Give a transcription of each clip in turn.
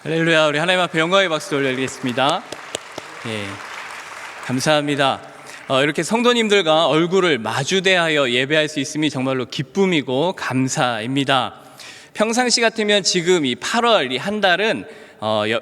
할렐루야. 우리 하나님 앞에 영광의 박수 올려드리겠습니다. 예, 감사합니다. 이렇게 성도님들과 얼굴을 마주대하여 예배할 수 있음이 정말로 기쁨이고 감사입니다. 평상시 같으면 지금 이 8월 이 한 달은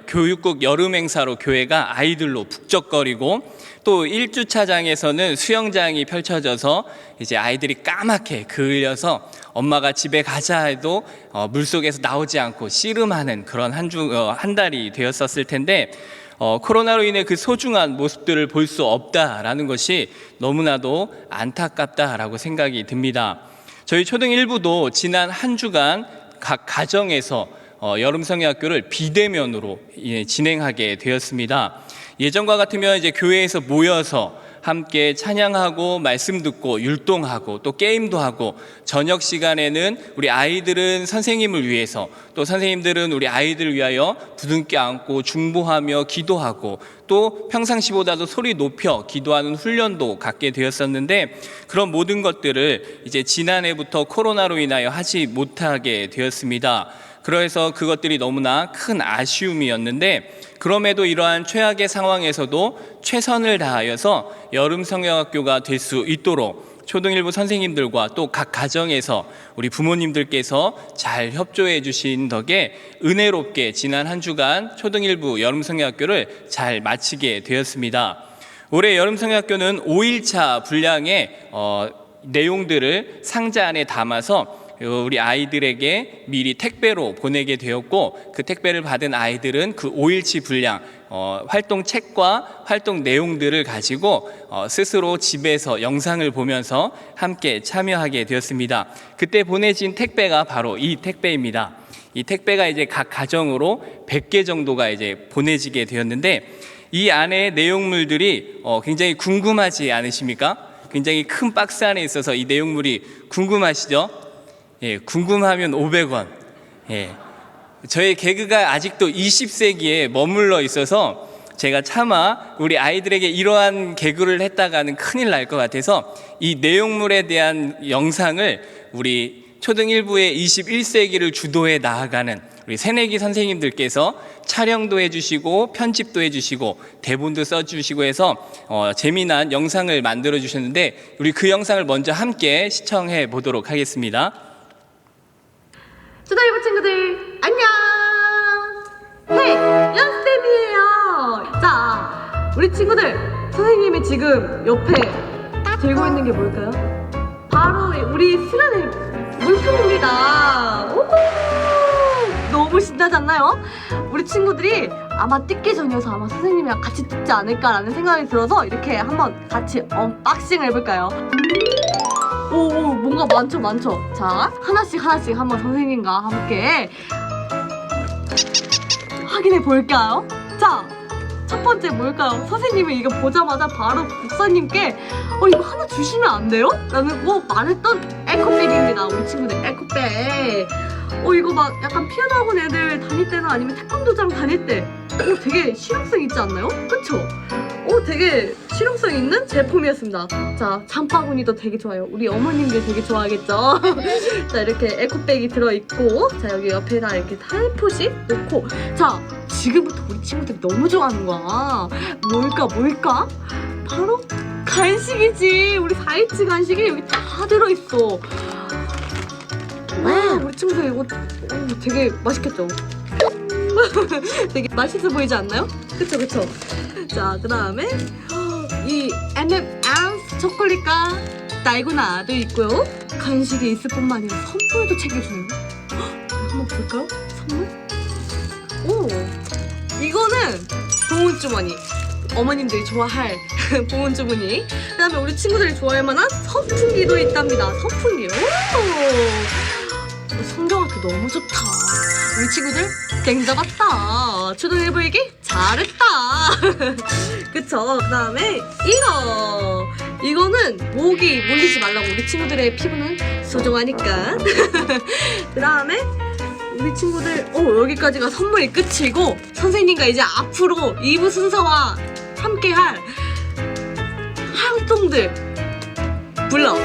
교육국 여름 행사로 교회가 아이들로 북적거리고, 또 1주차장에서는 수영장이 펼쳐져서 이제 아이들이 까맣게 그을려서 엄마가 집에 가자 해도 물속에서 나오지 않고 씨름하는 그런 한 달이 되었었을 텐데, 코로나로 인해 그 소중한 모습들을 볼 수 없다라는 것이 너무나도 안타깝다라고 생각이 듭니다. 저희 초등 1부도 지난 한 주간 각 가정에서 여름성애학교를 비대면으로 진행하게 되었습니다. 예전과 같으면 이제 교회에서 모여서 함께 찬양하고 말씀 듣고 율동하고 또 게임도 하고, 저녁 시간에는 우리 아이들은 선생님을 위해서, 또 선생님들은 우리 아이들을 위하여 부둥켜 안고 중보하며 기도하고, 또 평상시보다도 소리 높여 기도하는 훈련도 갖게 되었었는데, 그런 모든 것들을 이제 지난해부터 코로나로 인하여 하지 못하게 되었습니다. 그래서 그것들이 너무나 큰 아쉬움이었는데, 그럼에도 이러한 최악의 상황에서도 최선을 다하여서 여름성경학교가 될 수 있도록 초등1부 선생님들과 또 각 가정에서 우리 부모님들께서 잘 협조해 주신 덕에 은혜롭게 지난 한 주간 초등1부 여름성경학교를 잘 마치게 되었습니다. 올해 여름성경학교는 5일차 분량의 내용들을 상자 안에 담아서 우리 아이들에게 미리 택배로 보내게 되었고, 그 택배를 받은 아이들은 그 5일치 분량 활동 책과 활동 내용들을 가지고 스스로 집에서 영상을 보면서 함께 참여하게 되었습니다. 그때 보내진 택배가 바로 이 택배입니다. 이 택배가 이제 각 가정으로 100개 정도가 이제 보내지게 되었는데, 이 안에 내용물들이 굉장히 궁금하지 않으십니까? 굉장히 큰 박스 안에 있어서 이 내용물이 궁금하시죠? 예, 궁금하면 500원. 예. 저의 개그가 아직도 20세기에 머물러 있어서 제가 차마 우리 아이들에게 이러한 개그를 했다가는 큰일 날 것 같아서 이 내용물에 대한 영상을 우리 초등 1부의 21세기를 주도해 나아가는 우리 새내기 선생님들께서 촬영도 해주시고 편집도 해주시고 대본도 써주시고 해서 재미난 영상을 만들어 주셨는데, 우리 그 영상을 먼저 함께 시청해 보도록 하겠습니다. 초등 1부 친구들 안녕! 헤이! 연쌤이에요! 자, 우리 친구들, 선생님이 지금 옆에 들고 있는 게 뭘까요? 바로 우리 수련회 물품입니다. 너무 신나지 않나요? 우리 친구들이 아마 뜯기 전이어서 아마 선생님이랑 같이 뜯지 않을까라는 생각이 들어서 이렇게 한번 같이 언박싱을 해볼까요? 오, 뭔가 많죠. 자, 하나씩 한번 선생님과 함께 확인해 볼까요? 자, 첫 번째 뭘까요? 선생님이 이거 보자마자 바로 목사님께 이거 하나 주시면 안 돼요? 라는 말했던 에코백입니다. 우리 친구들 에코백. 이거 막 약간 피아노 학원 애들 다닐 때나 아니면 태권도장 다닐 때 되게 실용성 있지 않나요? 그쵸? 되게 실용성 있는 제품이었습니다. 자, 장바구니도 되게 좋아요. 우리 어머님들 되게 좋아하겠죠? 자, 이렇게 에코백이 들어있고, 자, 여기 옆에다 이렇게 살포시 놓고, 자, 지금부터 우리 친구들이 너무 좋아하는 거야. 뭘까? 바로 간식이지. 우리 4H 간식이 여기 다 들어있어. 와, 우리 친구들 이거 되게 맛있겠죠? 되게 맛있어 보이지 않나요? 그쵸? 자, 그 다음에 이 M&M's 초콜릿과 달고나도 있고요. 간식이 있을 뿐만 아니라 선물도 챙겨주네요. 한번 볼까요? 선물? 이거는 보온주머니. 어머님들이 좋아할 보온주머니. 그 다음에 우리 친구들이 좋아할 만한 선풍기도 있답니다. 선풍기. 성경학교 너무 좋다. 우리 친구들 땡 잡았다. 초등 1부이기 잘했다. 그쵸? 그 다음에 이거는 모기 물리지 말라고. 우리 친구들의 피부는 소중하니까. 그 다음에 우리 친구들 여기까지가 선물이 끝이고, 선생님과 이제 앞으로 2부 순서와 함께할 활동들 블럭.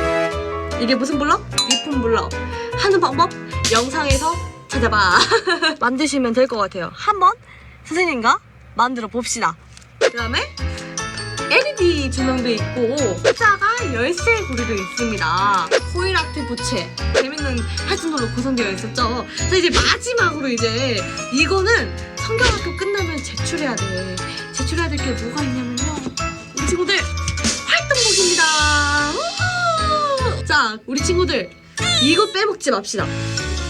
이게 무슨 블럭? 리폼 블럭 하는 방법 영상에서 찾아봐. 만드시면 될 것 같아요. 한번 선생님과 만들어 봅시다. 그 다음에 LED 조명도 있고 숫자가 열쇠 고리도 있습니다. 호일 아트 부채 재밌는 활동들로 구성되어 있었죠. 자, 이제 마지막으로 이제 이거는 성경학교 끝나면 제출해야 돼. 제출해야 될 게 뭐가 있냐면요, 우리 친구들 활동복입니다. 우후! 자, 우리 친구들 이거 빼먹지 맙시다.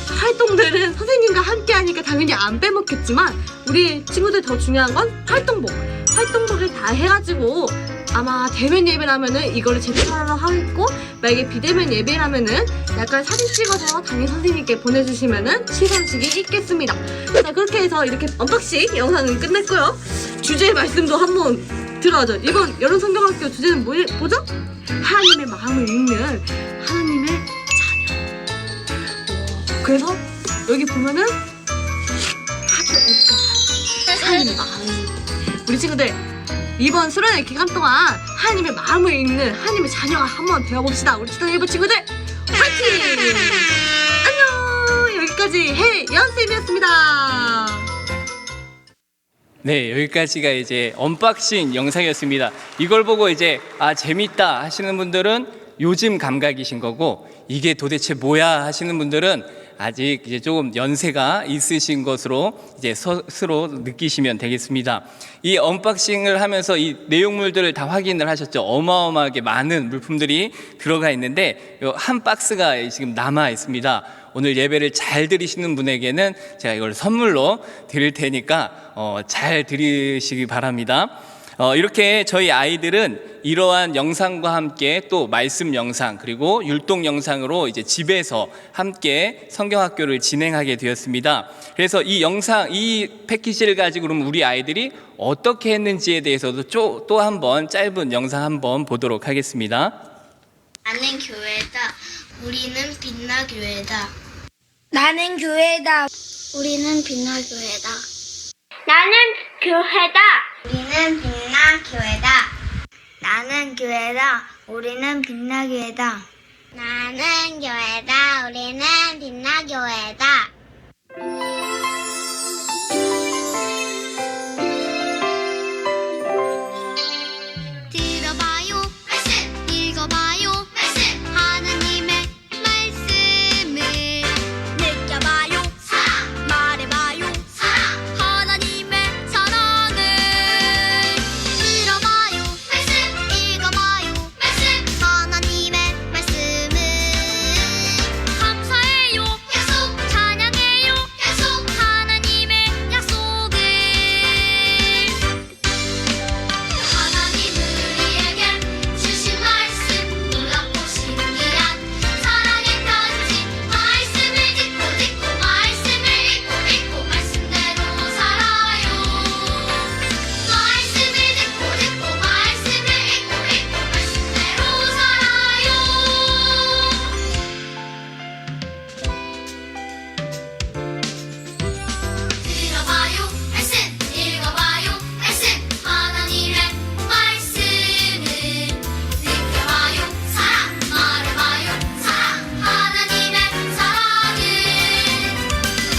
활동들은 선생님과 함께 하니까 당연히 안 빼먹겠지만 우리 친구들 더 중요한 건 활동복. 활동복을 다 해가지고 아마 대면 예배라면은 이거를 제출하러 하겠고, 만약에 비대면 예배라면은 약간 사진 찍어서 담임 선생님께 보내주시면은 시상식이 있겠습니다. 자, 그렇게 해서 이렇게 언박싱 영상은 끝냈고요. 주제 말씀도 한번 들어가죠. 이번 여름 성경학교 주제는 뭐죠? 하나님의 마음을 읽는 하나님의 자녀. 그래서 여기 보면은 하트 오빠 하나님의 마음. 우리 친구들 이번 수련회 기간 동안 하나님의 마음을 읽는 하나님의 자녀가 한번 되어봅시다. 우리 주당 일부 친구들 화이팅! 안녕! 여기까지 혜연쌤이었습니다. 네, 여기까지가 이제 언박싱 영상이었습니다. 이걸 보고 이제 재밌다 하시는 분들은 요즘 감각이신 거고, 이게 도대체 뭐야 하시는 분들은 아직 이제 조금 연세가 있으신 것으로 이제 스스로 느끼시면 되겠습니다. 이 언박싱을 하면서 이 내용물들을 다 확인을 하셨죠. 어마어마하게 많은 물품들이 들어가 있는데 한 박스가 지금 남아 있습니다. 오늘 예배를 잘 드리시는 분에게는 제가 이걸 선물로 드릴 테니까 잘 들으시기 바랍니다. 이렇게 저희 아이들은 이러한 영상과 함께 또 말씀 영상 그리고 율동 영상으로 이제 집에서 함께 성경학교를 진행하게 되었습니다. 그래서 이 영상, 이 패키지를 가지고 그럼 우리 아이들이 어떻게 했는지에 대해서도 또 한번 짧은 영상 한번 보도록 하겠습니다. 나는 교회다. 우리는 빛나 교회다. 나는 교회다. 우리는 빛나 교회다. 나는 교회다. 우리는 빛나 교회다. 나는 교회다. 우리는 빛나 교회다. 나는 교회다. 우리는 빛나 교회다. 들어봐요. 말씀. 읽어봐요. 말씀. 하나님의 말씀을 느껴봐요. 사랑. 말해봐요. 사랑. 하나님의 사랑을 들어봐요. 말씀. 읽어봐요. 말씀. 하나님의 말씀을 감사해요. 약속. 찬양해요. 약속. 하나님의 약속을 하나님 우리에게 주신 말씀 놀랍고 신기한 사랑의 편지 말씀을 듣고 말씀을 읽고 말씀대로 살아요. 말씀을 듣고 말씀을 읽고 말씀대로 살아요. 들어봐요. 말씀. 읽어봐요. 말씀. 하나님의 말씀을 느껴봐요. 사랑. 말해봐요. 사랑. 하나님의 사랑을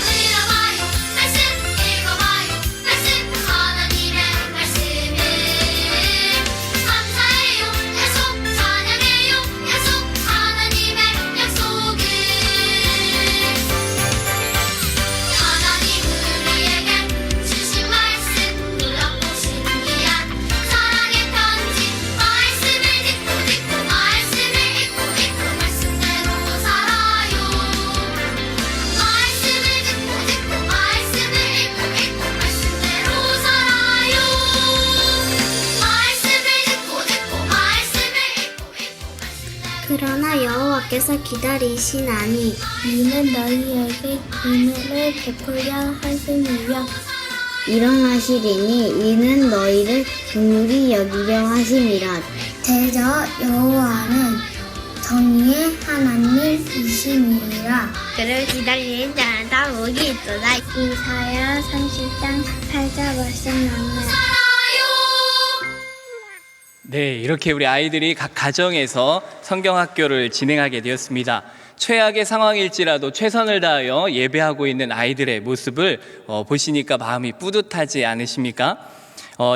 들어봐요. 말씀. 읽어봐요. 말씀. 하나님의 말씀을 감사해요. 약속. 찬양해요. 약속. 하나님의 약속을 하나님 우리에게 주신 말씀 놀랍고 신기한 사랑의 편지 말씀을 듣고 말씀을 읽고 말씀대로 살아요. 말씀을 듣고 말씀을 읽고 말씀대로 살아요. 말씀을 듣고 말씀을 읽고 말씀대로 그러나 여호와께서 기다리시나니 이는 너희에게 은혜를 베풀려 하심이요 일어나시리니 이는 너희를 긍휼히 여기려 하심이라. 대저 여호와는 정의의 하나님이심이라. 그를 기다리는 자마다 복이 있도다. 이사야 30장 8절 말씀 나누 살아요. 네, 이렇게 우리 아이들이 각 가정에서 성경학교를 진행하게 되었습니다. 최악의 상황일지라도 최선을 다하여 예배하고 있는 아이들의 모습을 보시니까 마음이 뿌듯하지 않으십니까?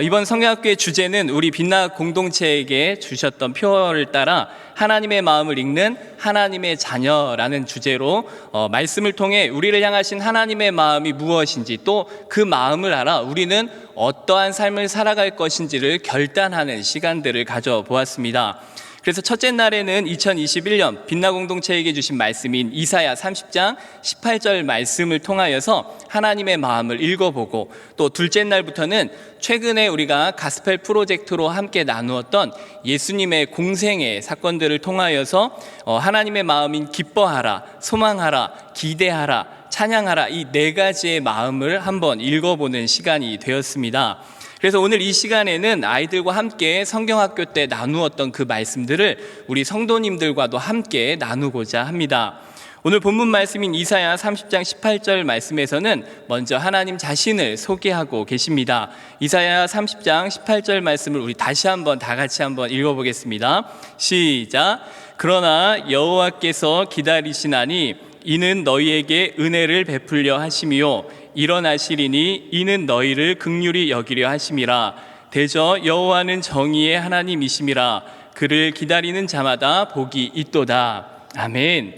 이번 성경학교의 주제는 우리 빛나 공동체에게 주셨던 표어를 따라 하나님의 마음을 읽는 하나님의 자녀라는 주제로 말씀을 통해 우리를 향하신 하나님의 마음이 무엇인지 또 그 마음을 알아 우리는 어떠한 삶을 살아갈 것인지를 결단하는 시간들을 가져보았습니다. 그래서 첫째 날에는 2021년 빛나 공동체에게 주신 말씀인 이사야 30장 18절 말씀을 통하여서 하나님의 마음을 읽어보고, 또 둘째 날부터는 최근에 우리가 가스펠 프로젝트로 함께 나누었던 예수님의 공생의 사건들을 통하여서 하나님의 마음인 기뻐하라, 소망하라, 기대하라, 찬양하라, 이 네 가지의 마음을 한번 읽어보는 시간이 되었습니다. 그래서 오늘 이 시간에는 아이들과 함께 성경학교 때 나누었던 그 말씀들을 우리 성도님들과도 함께 나누고자 합니다. 오늘 본문 말씀인 이사야 30장 18절 말씀에서는 먼저 하나님 자신을 소개하고 계십니다. 이사야 30장 18절 말씀을 우리 다시 한번 다 같이 한번 읽어보겠습니다. 시작. 그러나 여호와께서 기다리시나니 이는 너희에게 은혜를 베풀려 하심이요 일어나시리니 이는 너희를 긍휼히 여기려 하심이라. 대저 여호와는 정의의 하나님이심이라. 그를 기다리는 자마다 복이 있도다. 아멘.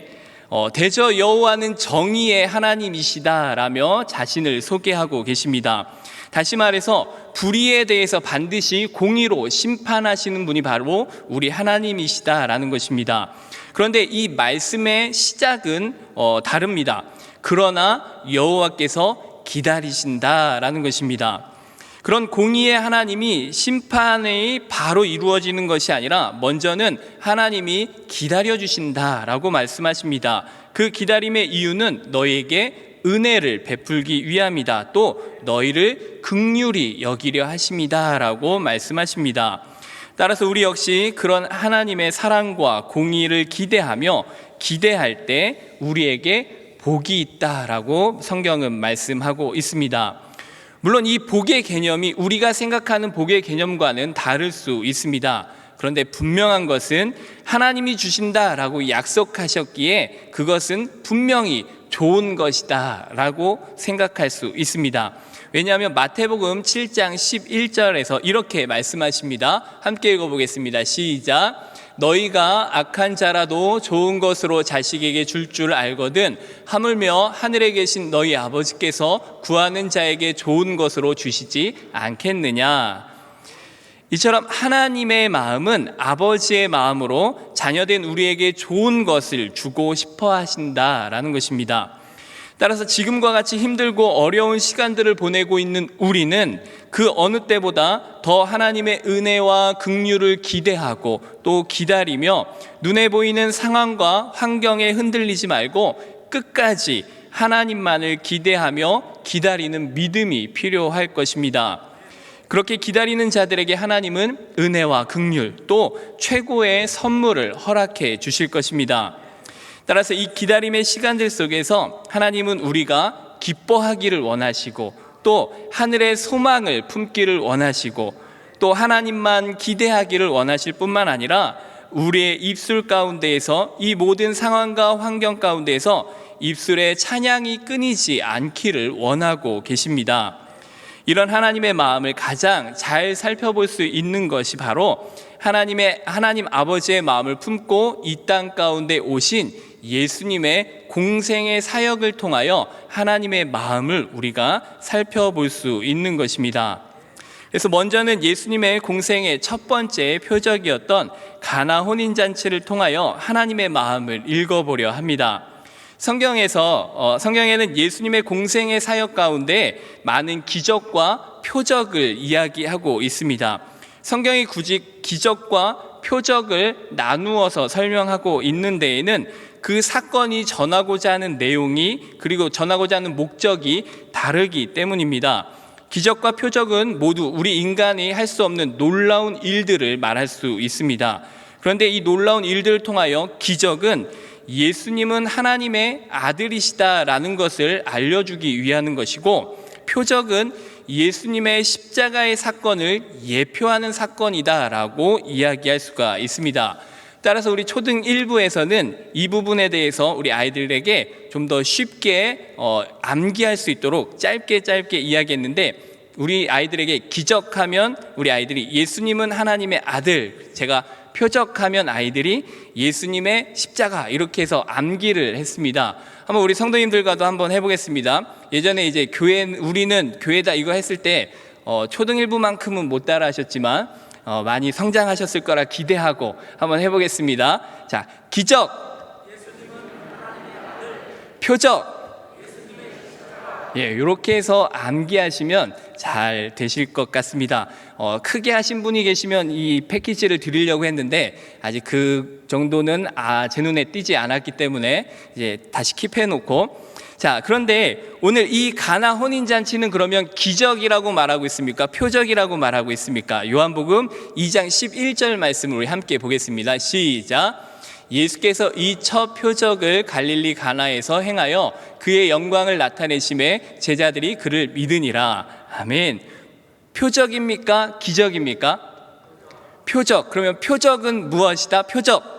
대저 여호와는 정의의 하나님이시다라며 자신을 소개하고 계십니다. 다시 말해서 불의에 대해서 반드시 공의로 심판하시는 분이 바로 우리 하나님이시다라는 것입니다. 그런데 이 말씀의 시작은 다릅니다. 그러나 여호와께서 기다리신다라는 것입니다. 그런 공의의 하나님이 심판이 바로 이루어지는 것이 아니라 먼저는 하나님이 기다려주신다라고 말씀하십니다. 그 기다림의 이유는 너희에게 은혜를 베풀기 위함이다. 또 너희를 긍휼히 여기려 하심이다라고 말씀하십니다. 따라서 우리 역시 그런 하나님의 사랑과 공의를 기대하며 기대할 때 우리에게 복이 있다라고 성경은 말씀하고 있습니다. 물론 이 복의 개념이 우리가 생각하는 복의 개념과는 다를 수 있습니다. 그런데 분명한 것은 하나님이 주신다라고 약속하셨기에 그것은 분명히 좋은 것이다 라고 생각할 수 있습니다. 왜냐하면 마태복음 7장 11절에서 이렇게 말씀하십니다. 함께 읽어보겠습니다. 시작. 너희가 악한 자라도 좋은 것으로 자식에게 줄 줄 알거든 하물며 하늘에 계신 너희 아버지께서 구하는 자에게 좋은 것으로 주시지 않겠느냐. 이처럼 하나님의 마음은 아버지의 마음으로 자녀된 우리에게 좋은 것을 주고 싶어 하신다라는 것입니다. 따라서 지금과 같이 힘들고 어려운 시간들을 보내고 있는 우리는 그 어느 때보다 더 하나님의 은혜와 긍휼을 기대하고 또 기다리며 눈에 보이는 상황과 환경에 흔들리지 말고 끝까지 하나님만을 기대하며 기다리는 믿음이 필요할 것입니다. 그렇게 기다리는 자들에게 하나님은 은혜와 긍휼 또 최고의 선물을 허락해 주실 것입니다. 따라서 이 기다림의 시간들 속에서 하나님은 우리가 기뻐하기를 원하시고 또 하늘의 소망을 품기를 원하시고 또 하나님만 기대하기를 원하실 뿐만 아니라 우리의 입술 가운데에서 이 모든 상황과 환경 가운데에서 입술의 찬양이 끊이지 않기를 원하고 계십니다. 이런 하나님의 마음을 가장 잘 살펴볼 수 있는 것이 바로 하나님 아버지의 마음을 품고 이 땅 가운데 오신 예수님의 공생의 사역을 통하여 하나님의 마음을 우리가 살펴볼 수 있는 것입니다. 그래서 먼저는 예수님의 공생의 첫 번째 표적이었던 가나 혼인잔치를 통하여 하나님의 마음을 읽어보려 합니다. 성경에는 예수님의 공생의 사역 가운데 많은 기적과 표적을 이야기하고 있습니다. 성경이 굳이 기적과 표적을 나누어서 설명하고 있는 데에는 그 사건이 전하고자 하는 내용이 그리고 전하고자 하는 목적이 다르기 때문입니다. 기적과 표적은 모두 우리 인간이 할 수 없는 놀라운 일들을 말할 수 있습니다. 그런데 이 놀라운 일들을 통하여 기적은 예수님은 하나님의 아들이시다라는 것을 알려주기 위한 것이고, 표적은 예수님의 십자가의 사건을 예표하는 사건이다라고 이야기할 수가 있습니다. 따라서 우리 초등 1부에서는 이 부분에 대해서 우리 아이들에게 좀 더 쉽게 암기할 수 있도록 짧게 이야기했는데, 우리 아이들에게 기적하면 우리 아이들이 예수님은 하나님의 아들, 제가 표적하면 아이들이 예수님의 십자가, 이렇게 해서 암기를 했습니다. 한번 우리 성도님들과도 한번 해보겠습니다. 예전에 이제 우리는 교회다 이거 했을 때 초등 1부만큼은 못 따라 하셨지만 많이 성장하셨을 거라 기대하고 한번 해보겠습니다. 자, 기적, 표적, 이렇게 해서 암기하시면 잘 되실 것 같습니다. 크게 하신 분이 계시면 이 패키지를 드리려고 했는데 아직 그 정도는 제 눈에 띄지 않았기 때문에 이제 다시 킵해놓고, 자, 그런데 오늘 이 가나 혼인잔치는 그러면 기적이라고 말하고 있습니까? 표적이라고 말하고 있습니까? 요한복음 2장 11절 말씀을 우리 함께 보겠습니다. 시작. 예수께서 이 첫 표적을 갈릴리 가나에서 행하여 그의 영광을 나타내심에 제자들이 그를 믿으니라. 아멘. 표적입니까? 기적입니까? 표적. 그러면 표적은 무엇이다? 표적.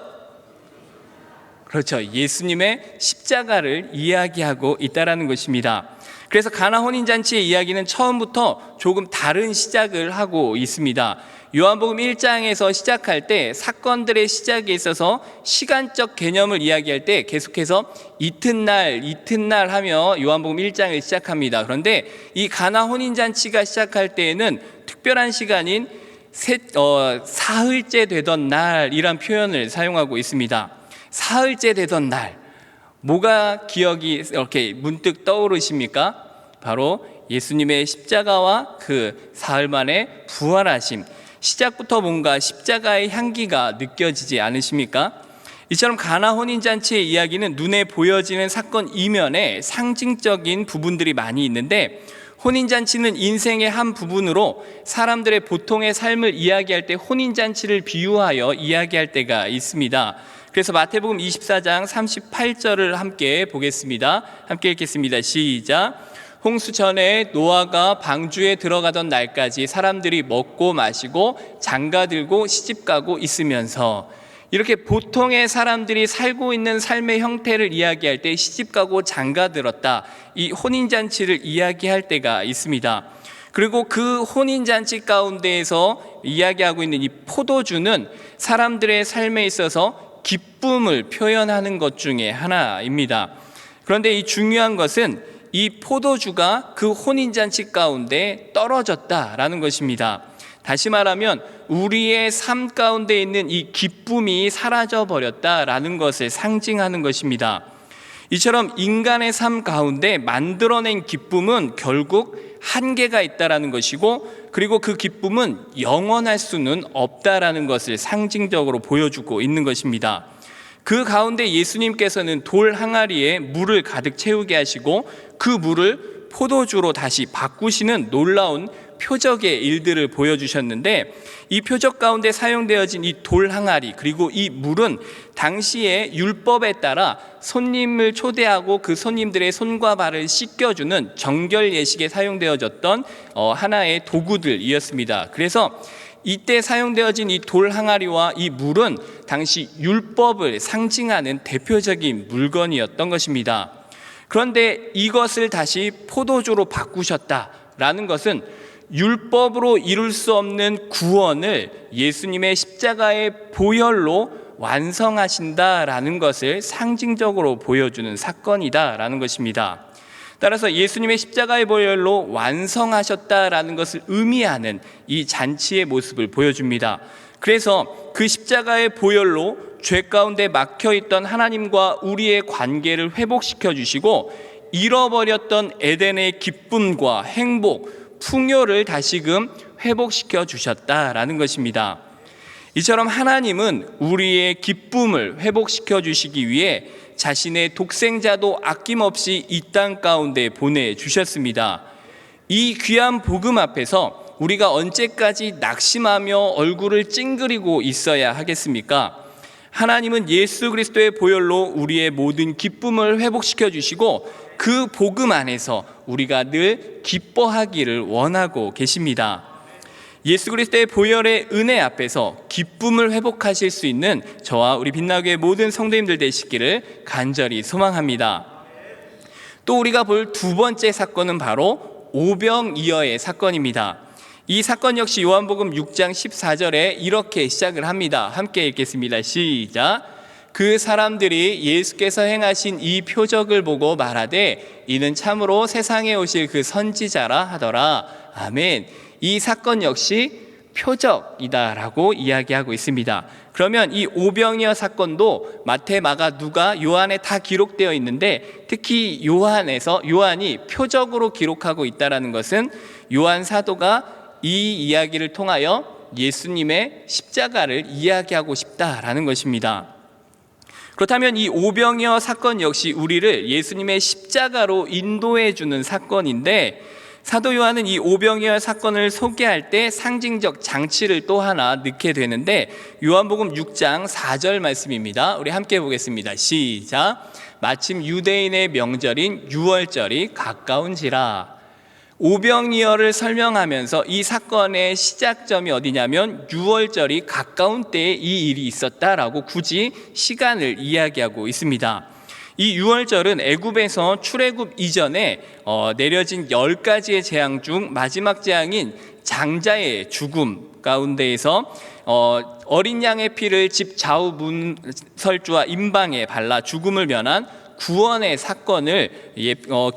그렇죠. 예수님의 십자가를 이야기하고 있다라는 것입니다. 그래서 가나 혼인잔치의 이야기는 처음부터 조금 다른 시작을 하고 있습니다. 요한복음 1장에서 시작할 때 사건들의 시작에 있어서 시간적 개념을 이야기할 때 계속해서 이튿날 하며 요한복음 1장을 시작합니다. 그런데 이 가나 혼인잔치가 시작할 때에는 특별한 시간인 사흘째 되던 날이란 표현을 사용하고 있습니다. 사흘째 되던 날, 뭐가 기억이 이렇게 문득 떠오르십니까? 바로 예수님의 십자가와 그 사흘 만에 부활하심, 시작부터 뭔가 십자가의 향기가 느껴지지 않으십니까? 이처럼 가나 혼인잔치의 이야기는 눈에 보여지는 사건 이면에 상징적인 부분들이 많이 있는데, 혼인잔치는 인생의 한 부분으로 사람들의 보통의 삶을 이야기할 때 혼인잔치를 비유하여 이야기할 때가 있습니다. 그래서 마태복음 24장 38절을 함께 보겠습니다. 함께 읽겠습니다. 시작. 홍수 전에 노아가 방주에 들어가던 날까지 사람들이 먹고 마시고 장가들고 시집가고 있으면서, 이렇게 보통의 사람들이 살고 있는 삶의 형태를 이야기할 때 시집가고 장가들었다, 이 혼인잔치를 이야기할 때가 있습니다. 그리고 그 혼인잔치 가운데에서 이야기하고 있는 이 포도주는 사람들의 삶에 있어서 기쁨을 표현하는 것 중에 하나입니다. 그런데 이 중요한 것은 이 포도주가 그 혼인잔치 가운데 떨어졌다라는 것입니다. 다시 말하면 우리의 삶 가운데 있는 이 기쁨이 사라져 버렸다라는 것을 상징하는 것입니다. 이처럼 인간의 삶 가운데 만들어낸 기쁨은 결국 한계가 있다라는 것이고, 그리고 그 기쁨은 영원할 수는 없다라는 것을 상징적으로 보여주고 있는 것입니다. 그 가운데 예수님께서는 돌 항아리에 물을 가득 채우게 하시고 그 물을 포도주로 다시 바꾸시는 놀라운 표적의 일들을 보여주셨는데, 이 표적 가운데 사용되어진 이 돌 항아리, 그리고 이 물은 당시의 율법에 따라 손님을 초대하고 그 손님들의 손과 발을 씻겨주는 정결 예식에 사용되어졌던 하나의 도구들이었습니다. 그래서 이때 사용되어진 이 돌 항아리와 이 물은 당시 율법을 상징하는 대표적인 물건이었던 것입니다. 그런데 이것을 다시 포도주로 바꾸셨다라는 것은 율법으로 이룰 수 없는 구원을 예수님의 십자가의 보혈로 완성하신다라는 것을 상징적으로 보여주는 사건이다라는 것입니다. 따라서 예수님의 십자가의 보혈로 완성하셨다라는 것을 의미하는 이 잔치의 모습을 보여줍니다. 그래서 그 십자가의 보혈로 죄 가운데 막혀있던 하나님과 우리의 관계를 회복시켜 주시고, 잃어버렸던 에덴의 기쁨과 행복, 풍요를 다시금 회복시켜 주셨다라는 것입니다. 이처럼 하나님은 우리의 기쁨을 회복시켜 주시기 위해 자신의 독생자도 아낌없이 이 땅 가운데 보내주셨습니다. 이 귀한 복음 앞에서 우리가 언제까지 낙심하며 얼굴을 찡그리고 있어야 하겠습니까? 하나님은 예수 그리스도의 보혈로 우리의 모든 기쁨을 회복시켜 주시고 그 복음 안에서 우리가 늘 기뻐하기를 원하고 계십니다. 예수 그리스도의 보혈의 은혜 앞에서 기쁨을 회복하실 수 있는 저와 우리 빛나교의 모든 성도님들 되시기를 간절히 소망합니다. 또 우리가 볼 두 번째 사건은 바로 오병이어의 사건입니다. 이 사건 역시 요한복음 6장 14절에 이렇게 시작을 합니다. 함께 읽겠습니다. 시작. 그 사람들이 예수께서 행하신 이 표적을 보고 말하되 이는 참으로 세상에 오실 그 선지자라 하더라. 아멘. 이 사건 역시 표적이다라고 이야기하고 있습니다. 그러면 이 오병이어 사건도 마태, 마가, 누가, 요한에 다 기록되어 있는데 특히 요한이 표적으로 기록하고 있다는 것은 요한 사도가 이 이야기를 통하여 예수님의 십자가를 이야기하고 싶다라는 것입니다. 그렇다면 이 오병이어 사건 역시 우리를 예수님의 십자가로 인도해 주는 사건인데 사도 요한은 이 오병이어 사건을 소개할 때 상징적 장치를 또 하나 넣게 되는데 요한복음 6장 4절 말씀입니다. 우리 함께 보겠습니다. 시작. 마침 유대인의 명절인 유월절이 가까운지라. 오병이어를 설명하면서 이 사건의 시작점이 어디냐면 유월절이 가까운 때에 이 일이 있었다라고 굳이 시간을 이야기하고 있습니다. 이 유월절은 애굽에서 출애굽 이전에 내려진 10가지의 재앙 중 마지막 재앙인 장자의 죽음 가운데에서 어린 양의 피를 집 좌우 문설주와 임방에 발라 죽음을 면한 구원의 사건을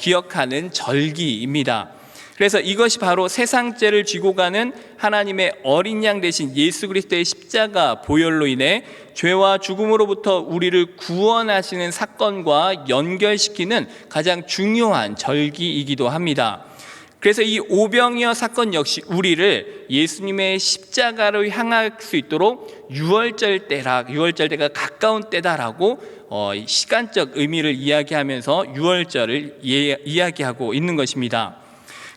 기억하는 절기입니다. 그래서 이것이 바로 세상죄를 쥐고 가는 하나님의 어린 양 되신 예수 그리스도의 십자가 보혈로 인해 죄와 죽음으로부터 우리를 구원하시는 사건과 연결시키는 가장 중요한 절기이기도 합니다. 그래서 이 오병이어 사건 역시 우리를 예수님의 십자가로 향할 수 있도록 유월절 때가 가까운 때다라고 시간적 의미를 이야기하면서 유월절을 이야기하고 있는 것입니다.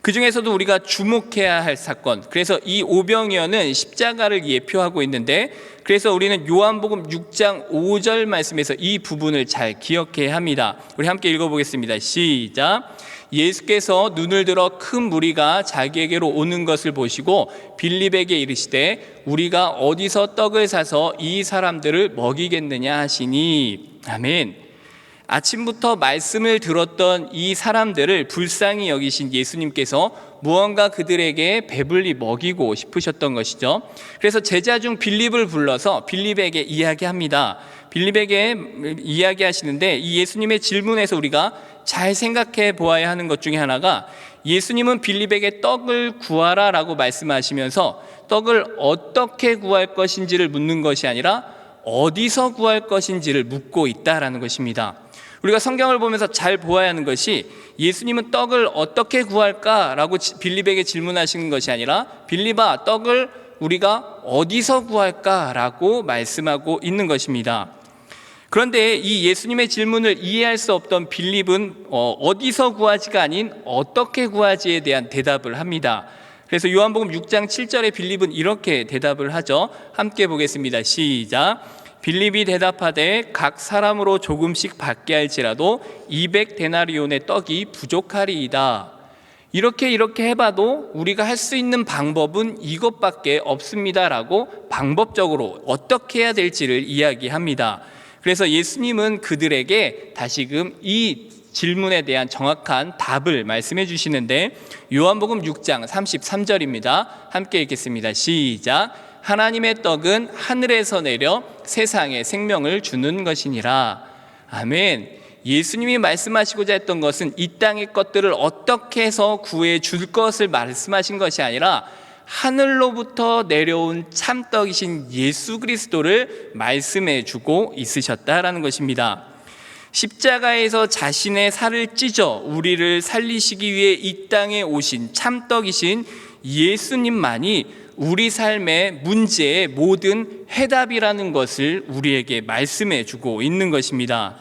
그 중에서도 우리가 주목해야 할 사건, 그래서 이 오병이어는 십자가를 예표하고 있는데 그래서 우리는 요한복음 6장 5절 말씀에서 이 부분을 잘 기억해야 합니다. 우리 함께 읽어보겠습니다. 시작. 예수께서 눈을 들어 큰 무리가 자기에게로 오는 것을 보시고 빌립에게 이르시되 우리가 어디서 떡을 사서 이 사람들을 먹이겠느냐 하시니. 아멘. 아침부터 말씀을 들었던 이 사람들을 불쌍히 여기신 예수님께서 무언가 그들에게 배불리 먹이고 싶으셨던 것이죠. 그래서 제자 중 빌립을 불러서 빌립에게 이야기합니다. 빌립에게 이야기하시는데 이 예수님의 질문에서 우리가 잘 생각해 보아야 하는 것 중에 하나가 예수님은 빌립에게 떡을 구하라 라고 말씀하시면서 떡을 어떻게 구할 것인지를 묻는 것이 아니라 어디서 구할 것인지를 묻고 있다라는 것입니다. 우리가 성경을 보면서 잘 보아야 하는 것이 예수님은 떡을 어떻게 구할까라고 빌립에게 질문하시는 것이 아니라 빌립아, 떡을 우리가 어디서 구할까라고 말씀하고 있는 것입니다. 그런데 이 예수님의 질문을 이해할 수 없던 빌립은 어디서 구하지가 아닌 어떻게 구하지에 대한 대답을 합니다. 그래서 요한복음 6장 7절에 빌립은 이렇게 대답을 하죠. 함께 보겠습니다. 시작. 빌립이 대답하되 각 사람으로 조금씩 받게 할지라도 200데나리온의 떡이 부족하리이다. 이렇게 해봐도 우리가 할 수 있는 방법은 이것밖에 없습니다라고 방법적으로 어떻게 해야 될지를 이야기합니다. 그래서 예수님은 그들에게 다시금 이 질문에 대한 정확한 답을 말씀해 주시는데 요한복음 6장 33절입니다. 함께 읽겠습니다. 시작. 하나님의 떡은 하늘에서 내려 세상에 생명을 주는 것이니라. 아멘. 예수님이 말씀하시고자 했던 것은 이 땅의 것들을 어떻게 해서 구해 줄 것을 말씀하신 것이 아니라 하늘로부터 내려온 참떡이신 예수 그리스도를 말씀해 주고 있으셨다라는 것입니다. 십자가에서 자신의 살을 찢어 우리를 살리시기 위해 이 땅에 오신 참떡이신 예수님만이 우리 삶의 문제의 모든 해답이라는 것을 우리에게 말씀해 주고 있는 것입니다.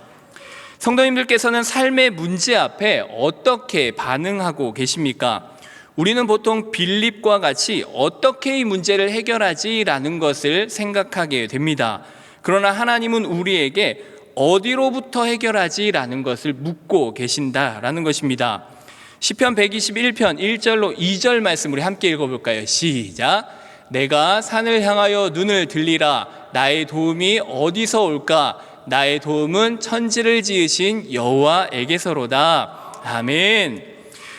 성도님들께서는 삶의 문제 앞에 어떻게 반응하고 계십니까? 우리는 보통 빌립과 같이 어떻게 이 문제를 해결하지라는 것을 생각하게 됩니다. 그러나 하나님은 우리에게 어디로부터 해결하지라는 것을 묻고 계신다라는 것입니다. 시편 121편 1절로 2절 말씀 우리 함께 읽어볼까요? 시작. 내가 산을 향하여 눈을 들리라. 나의 도움이 어디서 올까? 나의 도움은 천지를 지으신 여호와에게서로다. 아멘.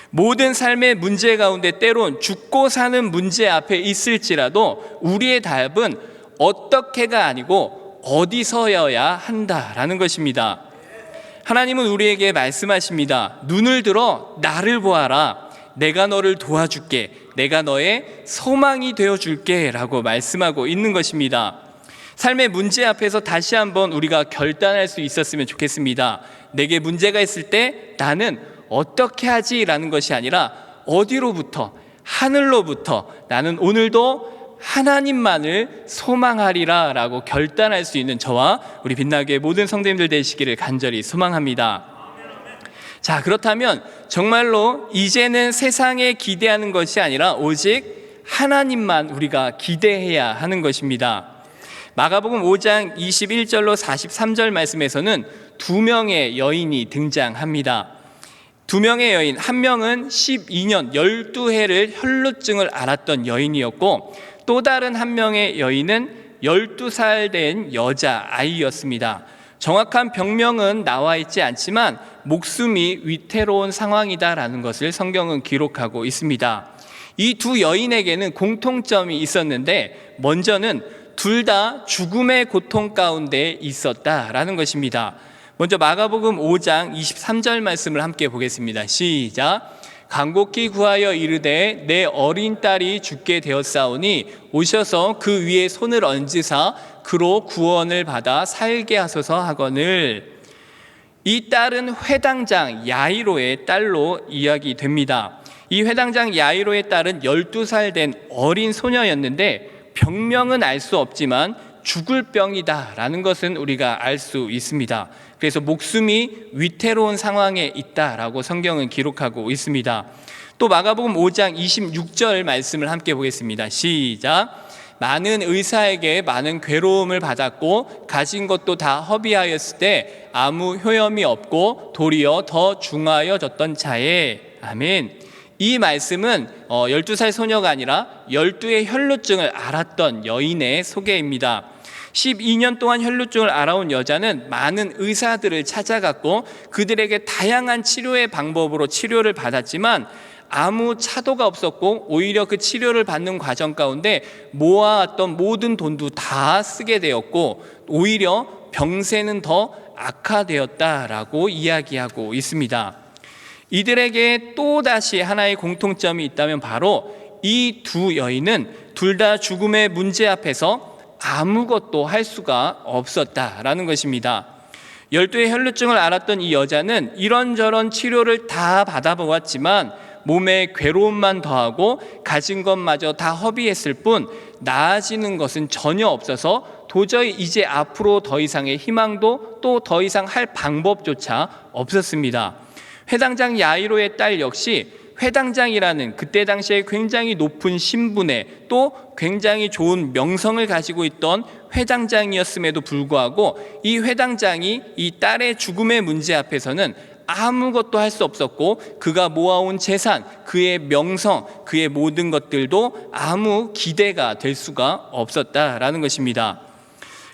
모든 삶의 문제 가운데 때론 죽고 사는 문제 앞에 있을지라도 우리의 답은 어떻게가 아니고 어디서여야 한다라는 것입니다. 하나님은 우리에게 말씀하십니다. 눈을 들어 나를 보아라. 내가 너를 도와줄게. 내가 너의 소망이 되어줄게 라고 말씀하고 있는 것입니다. 삶의 문제 앞에서 다시 한번 우리가 결단할 수 있었으면 좋겠습니다. 내게 문제가 있을 때 나는 어떻게 하지? 라는 것이 아니라 어디로부터, 하늘로부터 나는 오늘도 하나님만을 소망하리라 라고 결단할 수 있는 저와 우리 빛나게 모든 성도님들 되시기를 간절히 소망합니다. 자, 그렇다면 정말로 이제는 세상에 기대하는 것이 아니라 오직 하나님만 우리가 기대해야 하는 것입니다. 마가복음 5장 21절로 43절 말씀에서는 두 명의 여인이 등장합니다. 두 명의 여인, 한 명은 12년 12해를 혈루증을 앓았던 여인이었고 또 다른 한 명의 여인은 12살 된 여자아이였습니다. 정확한 병명은 나와 있지 않지만 목숨이 위태로운 상황이다라는 것을 성경은 기록하고 있습니다. 이 두 여인에게는 공통점이 있었는데 먼저는 둘 다 죽음의 고통 가운데 있었다라는 것입니다. 먼저 마가복음 5장 23절 말씀을 함께 보겠습니다. 시작. 간곡히 구하여 이르되 내 어린 딸이 죽게 되었사오니 오셔서 그 위에 손을 얹으사 그로 구원을 받아 살게 하소서 하거늘. 이 딸은 회당장 야이로의 딸로 이야기됩니다. 이 회당장 야이로의 딸은 12살 된 어린 소녀였는데 병명은 알 수 없지만 죽을 병이다라는 것은 우리가 알 수 있습니다. 그래서 목숨이 위태로운 상황에 있다라고 성경은 기록하고 있습니다. 또 마가복음 5장 26절 말씀을 함께 보겠습니다. 시작. 많은 의사에게 많은 괴로움을 받았고 가진 것도 다 허비하였을 때 아무 효염이 없고 도리어 더 중하여졌던 자에. 아멘. 이 말씀은 12살 소녀가 아니라 12의 혈루증을 앓았던 여인의 소개입니다. 12년 동안 혈루증을 앓아온 여자는 많은 의사들을 찾아갔고 그들에게 다양한 치료의 방법으로 치료를 받았지만 아무 차도가 없었고 오히려 그 치료를 받는 과정 가운데 모아왔던 모든 돈도 다 쓰게 되었고 오히려 병세는 더 악화되었다라고 이야기하고 있습니다. 이들에게 또다시 하나의 공통점이 있다면 바로 이 두 여인은 둘 다 죽음의 문제 앞에서 아무것도 할 수가 없었다라는 것입니다. 12의 혈루증을 앓았던 이 여자는 이런저런 치료를 다 받아보았지만 몸에 괴로움만 더하고 가진 것마저 다 허비했을 뿐 나아지는 것은 전혀 없어서 도저히 이제 앞으로 더 이상의 희망도 또 더 이상 할 방법조차 없었습니다. 회당장 야이로의 딸 역시 회당장이라는 그때 당시에 굉장히 높은 신분에 또 굉장히 좋은 명성을 가지고 있던 회당장이었음에도 불구하고 이 회당장이 이 딸의 죽음의 문제 앞에서는 아무것도 할 수 없었고 그가 모아온 재산, 그의 명성, 그의 모든 것들도 아무 기대가 될 수가 없었다라는 것입니다.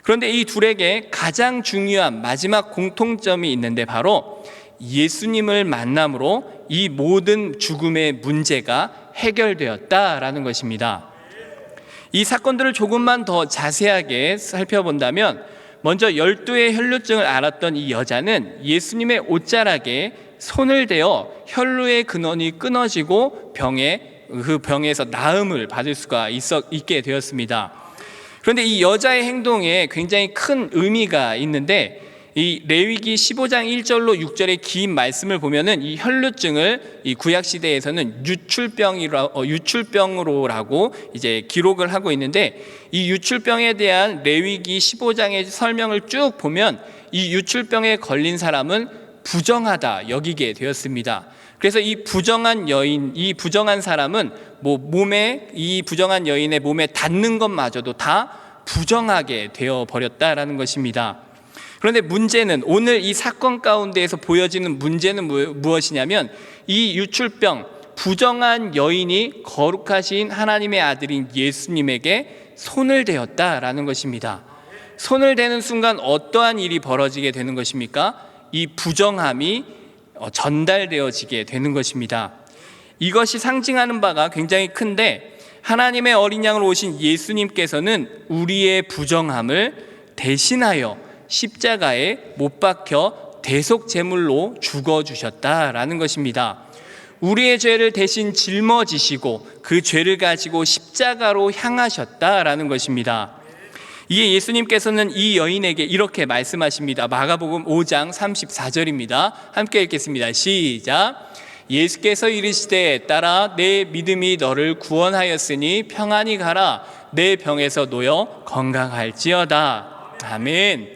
그런데 이 둘에게 가장 중요한 마지막 공통점이 있는데 바로 예수님을 만남으로 이 모든 죽음의 문제가 해결되었다라는 것입니다. 이 사건들을 조금만 더 자세하게 살펴본다면 먼저 12의 혈루증을 앓았던 이 여자는 예수님의 옷자락에 손을 대어 혈루의 근원이 끊어지고 그 병에서 나음을 받을 수가 있게 되었습니다. 그런데 이 여자의 행동에 굉장히 큰 의미가 있는데 이 레위기 15장 1절로 6절의 긴 말씀을 보면은 이 혈루증을 이 구약 시대에서는 유출병으로라고 이제 기록을 하고 있는데 이 유출병에 대한 레위기 15장의 설명을 쭉 보면 이 유출병에 걸린 사람은 부정하다 여기게 되었습니다. 그래서 이 부정한 여인, 이 부정한 사람은 이 부정한 여인의 몸에 닿는 것마저도 다 부정하게 되어버렸다라는 것입니다. 그런데 문제는, 오늘 이 사건 가운데에서 보여지는 문제는 무엇이냐면, 이 유출병, 부정한 여인이 거룩하신 하나님의 아들인 예수님에게 손을 대었다라는 것입니다. 손을 대는 순간 어떠한 일이 벌어지게 되는 것입니까? 이 부정함이 전달되어지게 되는 것입니다. 이것이 상징하는 바가 굉장히 큰데, 하나님의 어린 양으로 오신 예수님께서는 우리의 부정함을 대신하여 십자가에 못 박혀 대속 제물로 죽어주셨다라는 것입니다. 우리의 죄를 대신 짊어지시고 그 죄를 가지고 십자가로 향하셨다라는 것입니다. 이에 예수님께서는 이 여인에게 이렇게 말씀하십니다. 마가복음 5장 34절입니다. 함께 읽겠습니다. 시작. 예수께서 이르시되 딸아, 내 믿음이 너를 구원하였으니 평안히 가라. 내 병에서 놓여 건강할지어다. 아멘.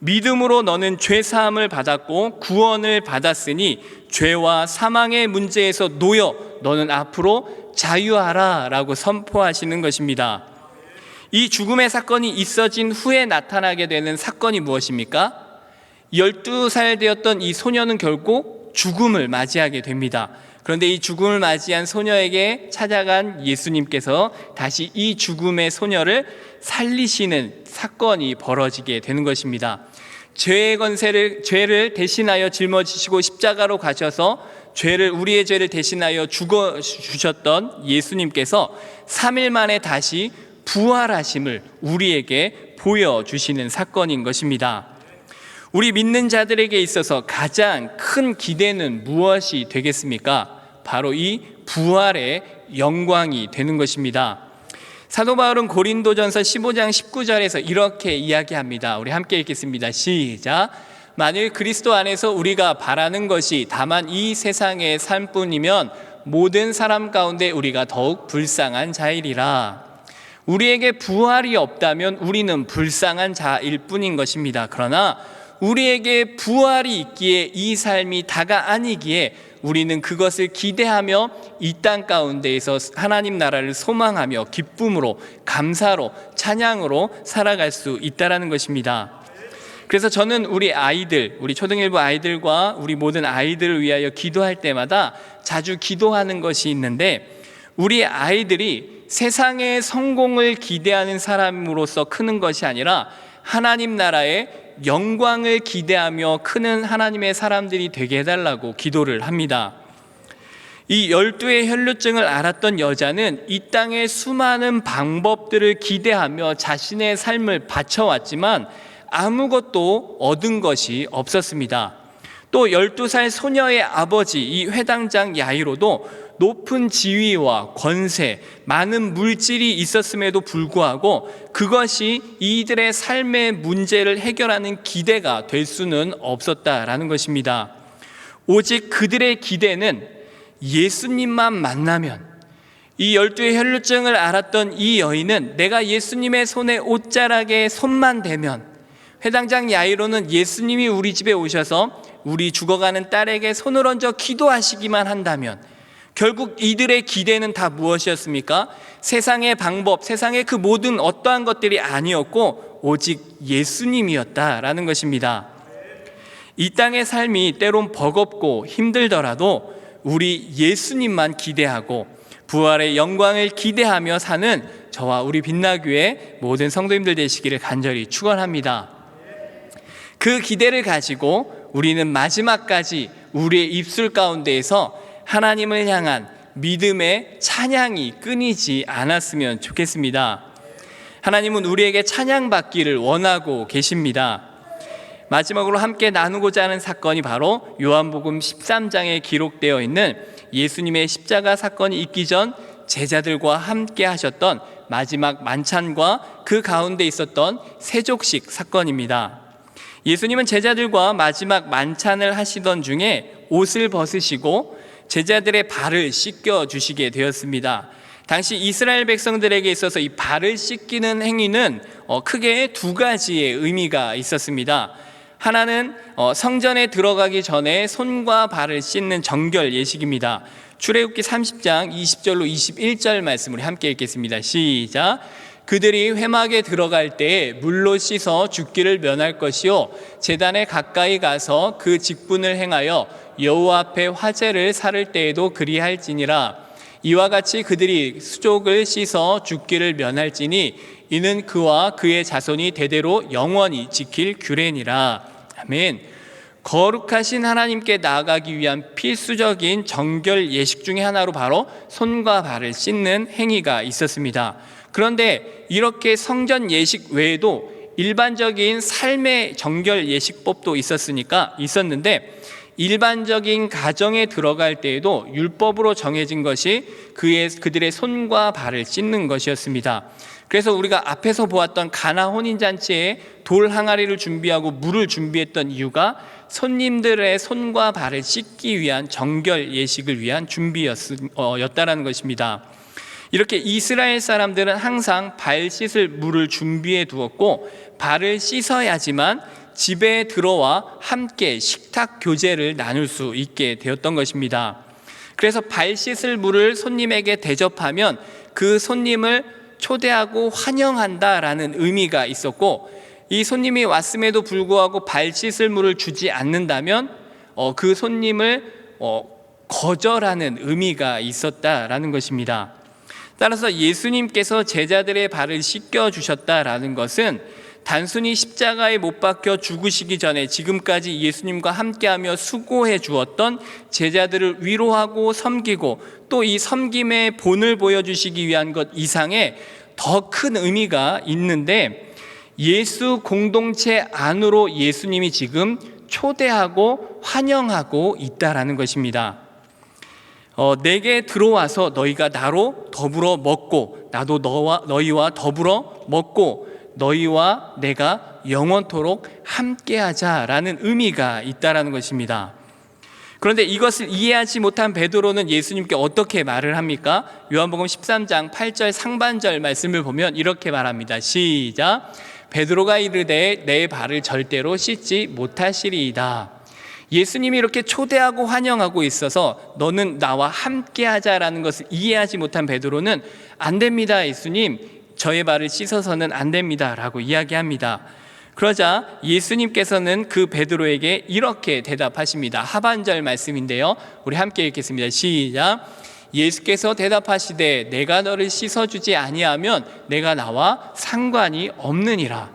믿음으로 너는 죄사함을 받았고 구원을 받았으니 죄와 사망의 문제에서 놓여 너는 앞으로 자유하라 라고 선포하시는 것입니다. 이 죽음의 사건이 있어진 후에 나타나게 되는 사건이 무엇입니까? 12살 되었던 이 소녀는 결국 죽음을 맞이하게 됩니다. 그런데 이 죽음을 맞이한 소녀에게 찾아간 예수님께서 다시 이 죽음의 소녀를 살리시는 사건이 벌어지게 되는 것입니다. 죄를 대신하여 짊어지시고 십자가로 가셔서 우리의 죄를 대신하여 죽어 주셨던 예수님께서 3일 만에 다시 부활하심을 우리에게 보여주시는 사건인 것입니다. 우리 믿는 자들에게 있어서 가장 큰 기대는 무엇이 되겠습니까? 바로 이 부활의 영광이 되는 것입니다. 사도 바울은 고린도전서 15장 19절에서 이렇게 이야기합니다. 우리 함께 읽겠습니다. 시작. 만일 그리스도 안에서 우리가 바라는 것이 다만 이 세상의 삶뿐이면 모든 사람 가운데 우리가 더욱 불쌍한 자이리라. 우리에게 부활이 없다면 우리는 불쌍한 자일 뿐인 것입니다. 그러나 우리에게 부활이 있기에 이 삶이 다가 아니기에 우리는 그것을 기대하며 이 땅 가운데에서 하나님 나라를 소망하며 기쁨으로, 감사로, 찬양으로 살아갈 수 있다라는 것입니다. 그래서 저는 우리 초등일부 아이들과 우리 모든 아이들을 위하여 기도할 때마다 자주 기도하는 것이 있는데, 우리 아이들이 세상의 성공을 기대하는 사람으로서 크는 것이 아니라 하나님 나라의 영광을 기대하며 크는 하나님의 사람들이 되게 해달라고 기도를 합니다. 이 12의 혈루증을 앓았던 여자는 이 땅의 수많은 방법들을 기대하며 자신의 삶을 바쳐왔지만 아무것도 얻은 것이 없었습니다. 또 12살 소녀의 아버지 이 회당장 야이로도 높은 지위와 권세, 많은 물질이 있었음에도 불구하고 그것이 이들의 삶의 문제를 해결하는 기대가 될 수는 없었다라는 것입니다. 오직 그들의 기대는 예수님만 만나면, 이 12의 혈루증을 앓았던 이 여인은 내가 예수님의 손에 옷자락에 손만 대면, 회당장 야이로는 예수님이 우리 집에 오셔서 우리 죽어가는 딸에게 손을 얹어 기도하시기만 한다면, 결국 이들의 기대는 다 무엇이었습니까? 세상의 방법, 세상의 그 모든 어떠한 것들이 아니었고 오직 예수님이었다라는 것입니다. 이 땅의 삶이 때론 버겁고 힘들더라도 우리 예수님만 기대하고 부활의 영광을 기대하며 사는 저와 우리 빛나교회 모든 성도님들 되시기를 간절히 축원합니다. 그 기대를 가지고 우리는 마지막까지 우리의 입술 가운데에서 하나님을 향한 믿음의 찬양이 끊이지 않았으면 좋겠습니다. 하나님은 우리에게 찬양받기를 원하고 계십니다. 마지막으로 함께 나누고자 하는 사건이 바로 요한복음 13장에 기록되어 있는 예수님의 십자가 사건이 있기 전 제자들과 함께 하셨던 마지막 만찬과 그 가운데 있었던 세족식 사건입니다. 예수님은 제자들과 마지막 만찬을 하시던 중에 옷을 벗으시고 제자들의 발을 씻겨 주시게 되었습니다. 당시 이스라엘 백성들에게 있어서 이 발을 씻기는 행위는 크게 두 가지의 의미가 있었습니다. 하나는 성전에 들어가기 전에 손과 발을 씻는 정결 예식입니다. 출애굽기 30장 20절로 21절 말씀 우리 함께 읽겠습니다. 시작. 그들이 회막에 들어갈 때에 물로 씻어 죽기를 면할 것이요 제단에 가까이 가서 그 직분을 행하여 여호와 앞에 화제를 살을 때에도 그리할지니라. 이와 같이 그들이 수족을 씻어 죽기를 면할지니 이는 그와 그의 자손이 대대로 영원히 지킬 규례니라. 아멘. 거룩하신 하나님께 나아가기 위한 필수적인 정결 예식 중에 하나로 바로 손과 발을 씻는 행위가 있었습니다. 그런데 이렇게 성전 예식 외에도 일반적인 삶의 정결 예식법도 있었는데 일반적인 가정에 들어갈 때에도 율법으로 정해진 것이 그들의 손과 발을 씻는 것이었습니다. 그래서 우리가 앞에서 보았던 가나 혼인잔치에 돌 항아리를 준비하고 물을 준비했던 이유가 손님들의 손과 발을 씻기 위한 정결 예식을 위한 준비였다라는 것입니다. 이렇게 이스라엘 사람들은 항상 발 씻을 물을 준비해 두었고 발을 씻어야지만 집에 들어와 함께 식탁 교제를 나눌 수 있게 되었던 것입니다. 그래서 발 씻을 물을 손님에게 대접하면 그 손님을 초대하고 환영한다라는 의미가 있었고, 이 손님이 왔음에도 불구하고 발 씻을 물을 주지 않는다면 그 손님을 거절하는 의미가 있었다라는 것입니다. 따라서 예수님께서 제자들의 발을 씻겨 주셨다라는 것은 단순히 십자가에 못 박혀 죽으시기 전에 지금까지 예수님과 함께하며 수고해 주었던 제자들을 위로하고 섬기고 또 이 섬김의 본을 보여주시기 위한 것 이상의 더 큰 의미가 있는데, 예수 공동체 안으로 예수님이 지금 초대하고 환영하고 있다라는 것입니다. 내게 들어와서 너희가 나로 더불어 먹고 나도 너희와 더불어 먹고 너희와 내가 영원토록 함께하자라는 의미가 있다라는 것입니다. 그런데 이것을 이해하지 못한 베드로는 예수님께 어떻게 말을 합니까? 요한복음 13장 8절 상반절 말씀을 보면 이렇게 말합니다. 시작. 베드로가 이르되 내 발을 절대로 씻지 못하시리이다. 예수님이 이렇게 초대하고 환영하고 있어서 너는 나와 함께하자라는 것을 이해하지 못한 베드로는 안 됩니다, 예수님. 저의 발을 씻어서는 안 됩니다 라고 이야기합니다. 그러자 예수님께서는 그 베드로에게 이렇게 대답하십니다. 하반절 말씀인데요, 우리 함께 읽겠습니다. 시작. 예수께서 대답하시되 내가 너를 씻어주지 아니하면 내가 나와 상관이 없느니라.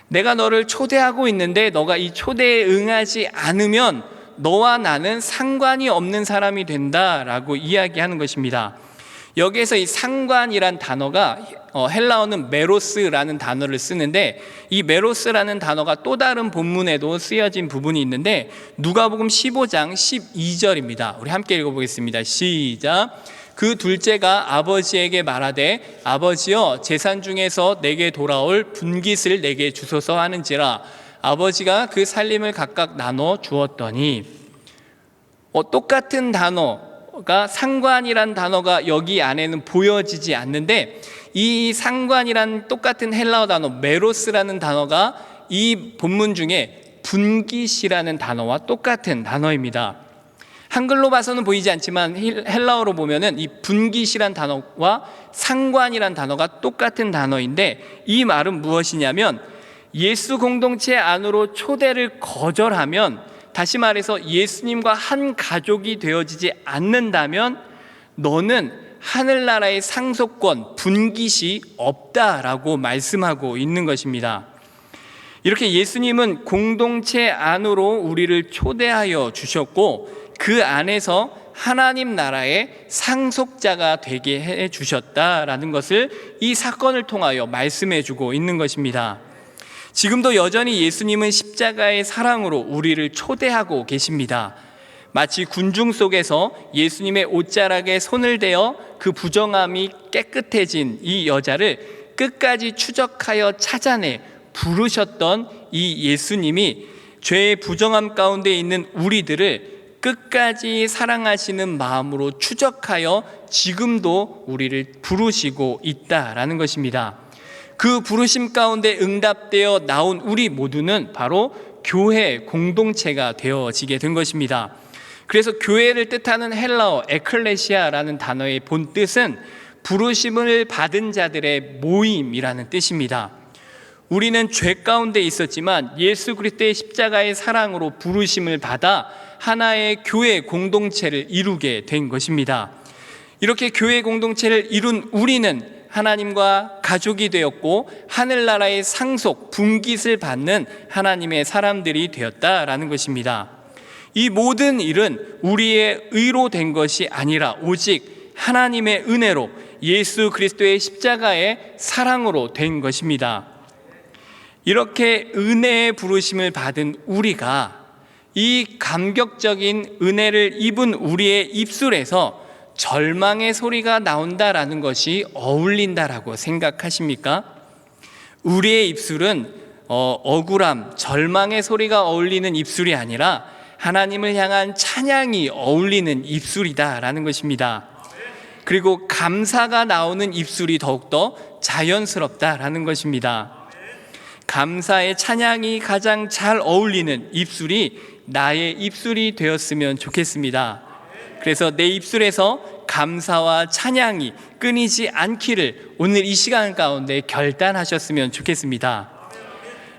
내가 너를 초대하고 있는데 너가 이 초대에 응하지 않으면 너와 나는 상관이 없는 사람이 된다라고 이야기하는 것입니다. 여기에서 이 상관이란 단어가 헬라어는 메로스라는 단어를 쓰는데, 이 메로스라는 단어가 또 다른 본문에도 쓰여진 부분이 있는데 누가복음 15장 12절입니다. 우리 함께 읽어보겠습니다. 시작. 그 둘째가 아버지에게 말하되 아버지여 제산 중에서 내게 돌아올 분깃을 내게 주소서 하는지라. 아버지가 그 살림을 각각 나눠 주었더니, 똑같은 단어가 상관이란 단어가 여기 안에는 보여지지 않는데, 이 상관이란 똑같은 헬라어 단어 메로스라는 단어가 이 본문 중에 분깃이라는 단어와 똑같은 단어입니다. 한글로 봐서는 보이지 않지만 헬라어로 보면은 이 분깃이란 단어와 상관이란 단어가 똑같은 단어인데, 이 말은 무엇이냐면 예수 공동체 안으로 초대를 거절하면, 다시 말해서 예수님과 한 가족이 되어지지 않는다면 너는 하늘나라의 상속권, 분깃이 없다라고 말씀하고 있는 것입니다. 이렇게 예수님은 공동체 안으로 우리를 초대하여 주셨고 그 안에서 하나님 나라의 상속자가 되게 해 주셨다라는 것을 이 사건을 통하여 말씀해 주고 있는 것입니다. 지금도 여전히 예수님은 십자가의 사랑으로 우리를 초대하고 계십니다. 마치 군중 속에서 예수님의 옷자락에 손을 대어 그 부정함이 깨끗해진 이 여자를 끝까지 추적하여 찾아내 부르셨던 이 예수님이 죄의 부정함 가운데 있는 우리들을 끝까지 사랑하시는 마음으로 추적하여 지금도 우리를 부르시고 있다라는 것입니다. 그 부르심 가운데 응답되어 나온 우리 모두는 바로 교회 공동체가 되어지게 된 것입니다. 그래서 교회를 뜻하는 헬라어 에클레시아라는 단어의 본 뜻은 부르심을 받은 자들의 모임이라는 뜻입니다. 우리는 죄 가운데 있었지만 예수 그리스도의 십자가의 사랑으로 부르심을 받아 하나의 교회 공동체를 이루게 된 것입니다. 이렇게 교회 공동체를 이룬 우리는 하나님과 가족이 되었고 하늘나라의 상속, 분깃을 받는 하나님의 사람들이 되었다라는 것입니다. 이 모든 일은 우리의 의로 된 것이 아니라 오직 하나님의 은혜로 예수 그리스도의 십자가의 사랑으로 된 것입니다. 이렇게 은혜의 부르심을 받은 우리가 이 감격적인 은혜를 입은 우리의 입술에서 절망의 소리가 나온다라는 것이 어울린다라고 생각하십니까? 우리의 입술은 억울함, 절망의 소리가 어울리는 입술이 아니라 하나님을 향한 찬양이 어울리는 입술이다라는 것입니다. 그리고 감사가 나오는 입술이 더욱더 자연스럽다라는 것입니다. 감사의 찬양이 가장 잘 어울리는 입술이 나의 입술이 되었으면 좋겠습니다. 그래서 내 입술에서 감사와 찬양이 끊이지 않기를 오늘 이 시간 가운데 결단하셨으면 좋겠습니다.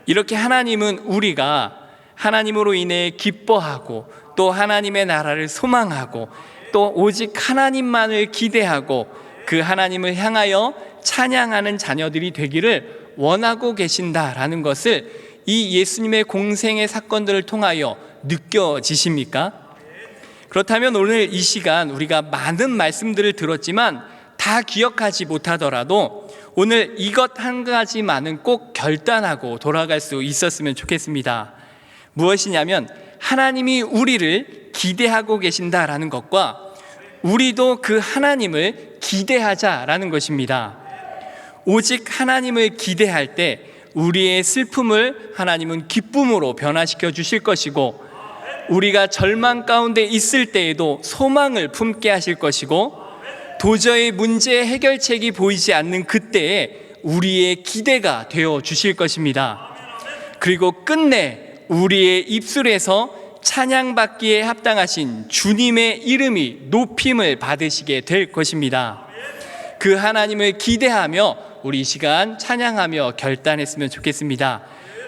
이렇게 하나님은 우리가 하나님으로 인해 기뻐하고 또 하나님의 나라를 소망하고 또 오직 하나님만을 기대하고 그 하나님을 향하여 찬양하는 자녀들이 되기를 원하고 계신다라는 것을 이 예수님의 공생의 사건들을 통하여 느껴지십니까? 그렇다면 오늘 이 시간 우리가 많은 말씀들을 들었지만 다 기억하지 못하더라도 오늘 이것 한 가지만은 꼭 결단하고 돌아갈 수 있었으면 좋겠습니다. 무엇이냐면 하나님이 우리를 기대하고 계신다라는 것과 우리도 그 하나님을 기대하자라는 것입니다. 오직 하나님을 기대할 때 우리의 슬픔을 하나님은 기쁨으로 변화시켜 주실 것이고 우리가 절망 가운데 있을 때에도 소망을 품게 하실 것이고 도저히 문제의 해결책이 보이지 않는 그때에 우리의 기대가 되어 주실 것입니다. 그리고 끝내 우리의 입술에서 찬양받기에 합당하신 주님의 이름이 높임을 받으시게 될 것입니다. 그 하나님을 기대하며 우리 이 시간 찬양하며 결단했으면 좋겠습니다.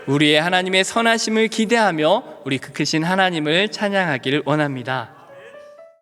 우리의 하나님의 선하심을 기대하며 우리 그 크신 하나님을 찬양하기를 원합니다.